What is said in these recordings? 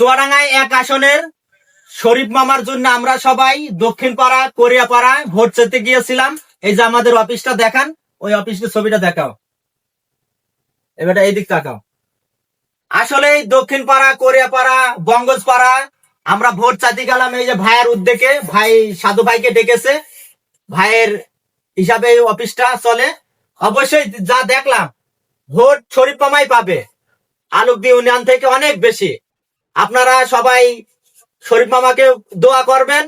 চুয়াডাঙ্গায় 1 আসনের শরীফ মামার জন্য আমরা সবাই দক্ষিণ পাড়া কোরিয়াপাড়া ভোট চাইতে গিয়েছিলাম। এই যে আমাদের অফিসটা দেখান, ওই অফিসের ছবিটা দেখাও, এবার এই দিক তাকাও। আসলে দক্ষিণ পাড়া কোরিয়াপাড়া বঙ্গজ পাড়া আমরা ভোট চাইতে গেলাম এই যে ভাইয়ের উদ্যোগে, ভাই সাধু ভাইকে ডেকেছে, ভাইয়ের হিসাবে এই অফিসটা চলে। অবশ্যই যা দেখলাম ভোট শরীফ মামাই পাবে, আলুকদি ইউনিয়ন থেকে অনেক বেশি। আপনারা সবাই শরীফ মামাকে দোয়া করবেন,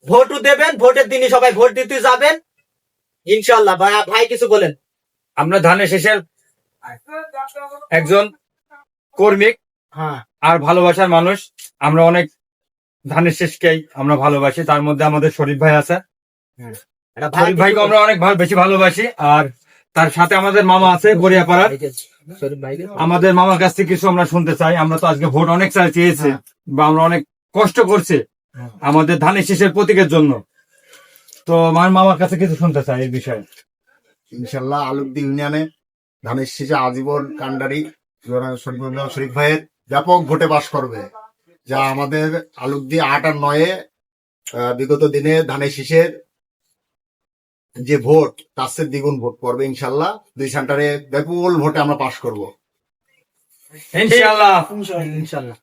ভোটও দেবেন, ভোটের দিনই সবাই ভোট দিতে যাবেন ইনশাল্লাহ। ভাই কিছু বলেন। আমরা ধানের শেষের একজন কর্মিক হ্যাঁ, আর ভালোবাসার মানুষ। আমরা অনেক ধানের শেষকেই আমরা ভালোবাসি, তার মধ্যে আমাদের শরীফ ভাই আছে। শরীফ ভাইকে আমরা অনেক বেশি ভালোবাসি। আর তার সাথে আমাদের মামা আছে গড়িয়াপাড়ার। আমাদের মামার কাছ থেকে কিছু আমরা শুনতে চাই। আমরা তো আজকে ভোট অনেক চেয়েছি বা আমরা অনেক কষ্ট করছি আমাদের ধানের শেষের প্রতীকের জন্য। তো আমার মামার কাছে কিছু শুনতে চাই এই বিষয়ে। ইনশাল্লাহ আলুকদি ইউনিয়নে ধানের শীষে আজীবন কান্ডারি শরীফ ভাইয়ের ব্যাপক ভোটে পাশ করবে, যা আমাদের আলুকদি 8 আর 9 বিগত দিনে ধানের শীষের যে ভোট তার চেয়ে দ্বিগুণ ভোট পড়বে ইনশাল্লাহ। 2 সেন্টারে বিপুল ভোটে আমরা পাশ করব ইনশাআল্লাহ। ইনশাল্লাহ।